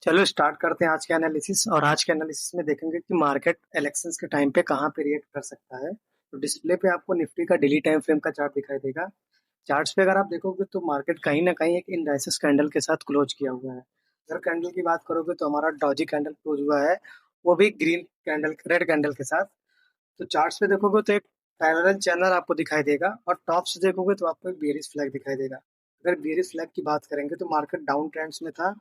चलो स्टार्ट करते हैं आज के एनालिसिस। और आज के एनालिसिस में देखेंगे कि मार्केट इलेक्शंस के टाइम पे कहाँ पे रिएक्ट कर सकता है। तो डिस्प्ले पे आपको निफ्टी का डेली टाइम फ्रेम का चार्ट दिखाई देगा। चार्ट्स पे अगर आप देखोगे तो मार्केट कहीं ना कहीं एक इंडाइसिस कैंडल के साथ क्लोज किया हुआ है। अगर कैंडल की बात करोगे तो हमारा डॉजी कैंडल क्लोज हुआ है, वो भी ग्रीन कैंडल रेड कैंडल के साथ। तो चार्ट्स पे देखोगे तो एक पैरेलल चैनल आपको दिखाई देगा, और टॉप से देखोगे तो आपको एक बेयरिश फ्लैग दिखाई देगा। अगर बेयरिश फ्लैग की बात करेंगे तो मार्केट डाउन ट्रेंड्स में था,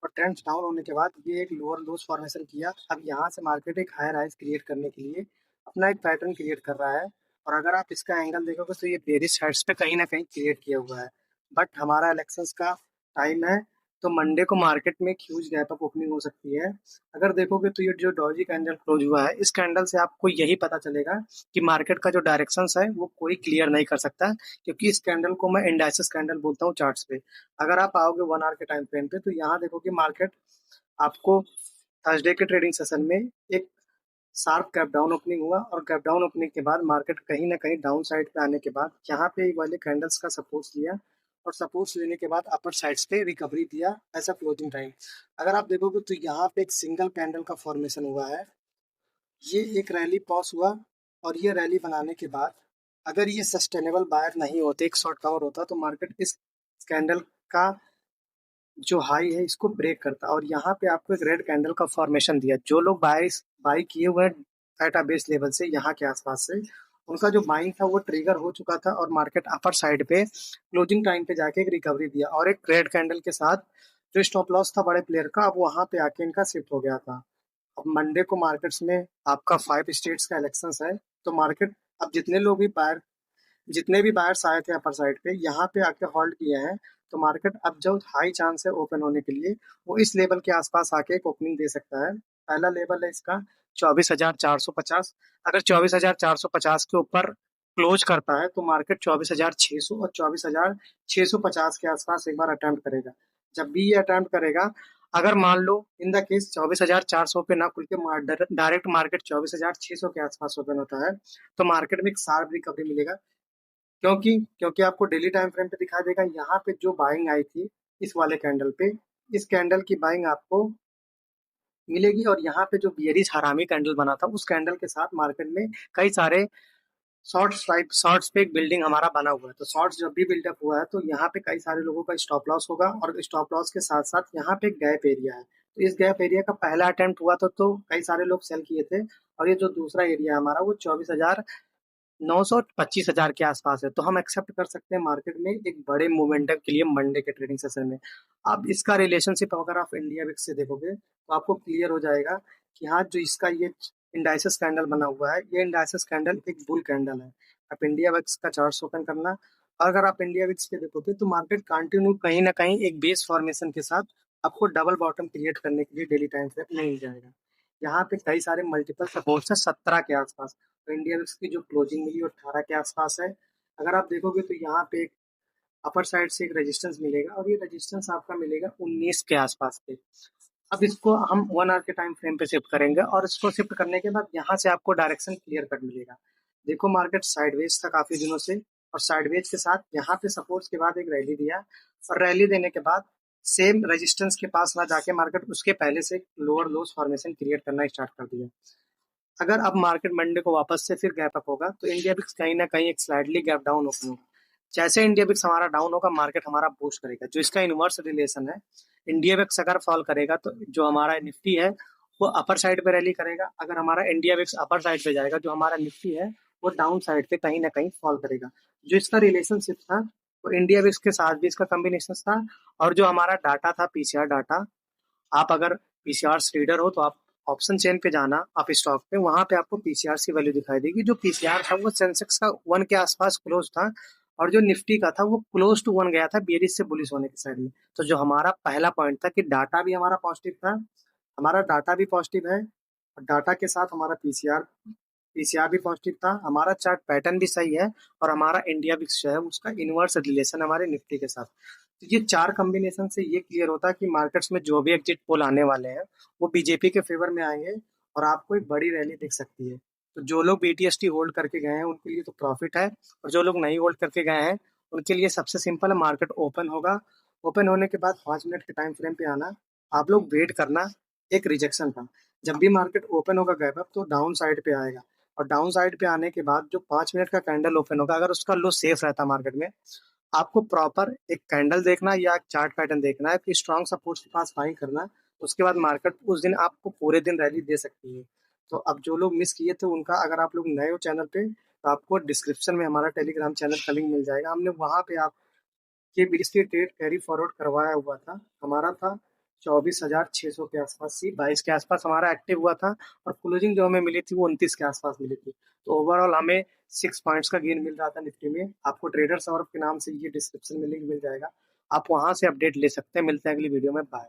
और ट्रेंड्स डाउन होने के बाद ये एक लोअर लोज फॉर्मेशन किया। अब यहाँ से मार्केट एक हायर हाइज क्रिएट करने के लिए अपना एक पैटर्न क्रिएट कर रहा है। और अगर आप इसका एंगल देखोगे तो ये बेरिश साइड्स पे कहीं ना कहीं क्रिएट किया हुआ है। बट हमारा इलेक्शंस का टाइम है, तो मंडे को मार्केट में एक ह्यूज गैप अप ओपनिंग हो सकती है। अगर देखोगे तो ये जो डॉजी कैंडल क्लोज हुआ है, इस कैंडल से आपको यही पता चलेगा कि मार्केट का जो डायरेक्शंस है वो कोई क्लियर नहीं कर सकता, क्योंकि इस कैंडल को मैं इंडाइसिस कैंडल बोलता हूँ चार्ट्स पे। अगर आप आओगे 1 आवर के टाइम फ्रेम पे तो यहाँ देखोगे मार्केट आपको थर्सडे के ट्रेडिंग सेशन में एक शार्प गैप डाउन ओपनिंग हुआ, और गैप डाउन ओपनिंग के बाद मार्केट कहीं ना कहीं डाउन साइड पे आने के बाद यहाँ पे वाले कैंडल्स का सपोर्ट लिया, और सपोर्ट लेने के बाद अपर साइड्स पे रिकवरी दिया ऐसा क्लोजिंग टाइम। अगर आप देखोगे तो यहाँ पे एक सिंगल कैंडल का फॉर्मेशन हुआ है, ये एक रैली पॉस हुआ, और ये रैली बनाने के बाद अगर ये सस्टेनेबल बायर नहीं होते, एक शॉर्ट कवर होता, तो मार्केट इस कैंडल का जो हाई है इसको ब्रेक करता। और यहाँ पे आपको एक रेड कैंडल का फॉर्मेशन दिया। जो लोग बाई किए हुए हैं एट अ बेस लेवल से यहाँ के आसपास से, उनका जो बाइंग था वो ट्रिगर हो चुका था, और मार्केट अपर साइड पे क्लोजिंग टाइम पे जाके एक रिकवरी दिया, और एक रेड कैंडल के साथ जो स्टॉप लॉस था बड़े प्लेयर का, अब वहां पे आके इनका शिफ्ट हो गया था। अब मंडे को मार्केट्स में आपका 5 स्टेट्स का इलेक्शंस है, तो मार्केट अब जितने भी बायर्स आए थे अपर साइड पे यहाँ पे आके होल्ड किए हैं, तो मार्केट अब जो हाई चांस है ओपन होने के लिए, वो इस लेवल के आसपास आके एक ओपनिंग दे सकता है। पहला लेवल है इसका 24,450। अगर 24,450 के ऊपर क्लोज करता है तो मार्केट 24,600 और 24,650 के आसपास एक बार अटेम्प्ट करेगा। जब भी ये अटेम्प्ट करेगा, अगर मान लो इन द केस 24,400 पे ना खुल के डायरेक्ट मार्केट 24,600 के आसपास ओपन होता है, तो मार्केट में एक शार्प रिकवरी मिलेगा। क्योंकि क्योंकि आपको डेली टाइम फ्रेम पे दिखा देगा यहाँ पे जो बाइंग आई थी इस वाले कैंडल पे, इस कैंडल की बाइंग आपको मिलेगी। और यहाँ पे जो बियरिश हरामी कैंडल बना था उस कैंडल के साथ मार्केट में कई सारे शॉर्ट्स पे एक बिल्डिंग हमारा बना हुआ है। तो शॉर्ट्स जब भी बिल्डअप हुआ है तो यहाँ पे कई सारे लोगों का स्टॉप लॉस होगा, और स्टॉप लॉस के साथ साथ यहाँ पे एक गैप एरिया है। तो इस गैप एरिया का पहला अटेम्प्ट हुआ था तो कई सारे लोग सेल किए थे, और ये जो दूसरा एरिया है हमारा वो 24,925,000 के आसपास है। तो हम एक्सेप्ट कर सकते हैं मार्केट में एक बड़े मोमेंटम के लिए मंडे के ट्रेडिंग सेशन में। अब इसका रिलेशनशिप अगर आप इंडिया विक्स से देखोगे तो आपको क्लियर हो जाएगा कि हाँ, जो इसका ये इंडाइसिस कैंडल बना हुआ है, ये इंडाइसिस कैंडल एक बुल कैंडल है। आप इंडिया विक्स का चार्ट ओपन करना, और अगर आप इंडिया विक्स पे देखोगे तो मार्केट कंटिन्यू कहीं ना कहीं एक बेस फॉर्मेशन के साथ आपको डबल बॉटम क्रिएट करने के लिए डेली टाइम फ्रेम नहीं जाएगा। यहाँ पे कई सारे मल्टीपल सपोर्ट्स है 17 के आसपास। तो इंडिया विक्स की जो क्लोजिंग मिली वो 18 के आसपास है। अगर आप देखोगे तो यहाँ पे एक अपर साइड से एक रेजिस्टेंस मिलेगा, और ये रेजिस्टेंस आपका मिलेगा 19 के आसपास पे। अब इसको हम 1 आवर के टाइम फ्रेम पे शिफ्ट करेंगे, और इसको शिफ्ट करने के बाद यहाँ से आपको डायरेक्शन क्लियर कट मिलेगा। देखो मार्केट साइडवेज था काफी दिनों से, और साइडवेज के साथ यहाँ पे सपोर्ट्स के बाद एक रैली दिया, और रैली देने के बाद सेम रेजिस्टेंस के पास ना जाके मार्केट उसके पहले से लोअर लोज फॉर्मेशन क्रिएट करना स्टार्ट कर दिया। अगर अब मार्केट मंडे को वापस से फिर गैप अप होगा तो इंडिया बिक्स कहीं ना कहीं एक स्लाइडली गैप डाउन ओपन होगा। जैसे इंडिया बिक्स हमारा डाउन होगा मार्केट हमारा बूस्ट करेगा, जो इसका इनवर्स रिलेशन है। इंडिया बिक्स अगर फॉल करेगा तो जो हमारा निफ्टी है वो अपर साइड पे रैली करेगा। अगर हमारा इंडिया बिक्स अपर साइड पे जाएगा, जो हमारा निफ्टी है वो डाउन साइड पे कहीं ना कहीं फॉल करेगा। जो इसका रिलेशनशिप था वो इंडिया बिक्स के साथ भी इसका कॉम्बिनेशन था। और जो हमारा डाटा था पीसीआर डाटा, आप अगर पीसीआर रीडर हो तो आप ऑप्शन चेन पे जाना, आप स्टॉक पे, वहां पे आपको पीसीआर की वैल्यू दिखाई देगी। जो पीसीआर था वो सेंसेक्स का 1 के आसपास क्लोज था, और जो निफ्टी का था वो क्लोज टू 1 गया था बेरिश से बुलिश होने की साइड में। तो जो हमारा पहला पॉइंट था कि डाटा भी हमारा पॉजिटिव था, हमारा डाटा भी पॉजिटिव है, और डाटा के साथ हमारा पीसीआर भी पॉजिटिव था, हमारा चार्ट पैटर्न भी सही है, और हमारा इंडिया विक्स जो है उसका इनवर्स रिलेशन हमारे निफ्टी के साथ। तो ये चार कॉम्बिनेशन से ये क्लियर होता है कि मार्केट्स में जो भी एग्जिट पोल आने वाले हैं वो बीजेपी के फेवर में आएंगे, और आपको एक बड़ी रैली दिख सकती है। तो जो लोग बीटीएसटी होल्ड करके गए हैं उनके लिए तो प्रॉफिट है, और जो लोग नहीं होल्ड करके गए हैं उनके लिए सबसे सिंपल है, मार्केट ओपन होगा, ओपन होने के बाद 5 मिनट के टाइम फ्रेम पे आना, आप लोग वेट करना। एक रिजेक्शन था, जब भी मार्केट ओपन होगा गैप अप तो डाउन साइड पे आएगा, और डाउन साइड पे आने के बाद जो 5 मिनट का कैंडल ओपन होगा, अगर उसका लो सेफ रहता मार्केट में, आपको प्रॉपर एक कैंडल देखना है या एक चार्ट पैटर्न देखना है कि स्ट्रॉन्ग सपोर्ट के पास बाइंग करना है। उसके बाद मार्केट उस दिन आपको पूरे दिन रैली दे सकती है। तो अब जो लोग मिस किए थे उनका, अगर आप लोग नए हो चैनल पे, तो आपको डिस्क्रिप्शन में हमारा टेलीग्राम चैनल का लिंक मिल जाएगा। हमने वहां पे आपके बीस के ट्रेड कैरी फॉरवर्ड करवाया हुआ था। हमारा था 24,600 के आसपास, सी 22 के आसपास हमारा एक्टिव हुआ था, और क्लोजिंग जो हमें मिली थी वो 29 के आसपास मिली थी। तो ओवरऑल हमें 6 पॉइंट्स का गेन मिल रहा था निफ्टी में। आपको ट्रेडर सौरभ के नाम से ये डिस्क्रिप्शन में लिंक मिल जाएगा, आप वहां से अपडेट ले सकते हैं। मिलते हैं अगली वीडियो में, बाय।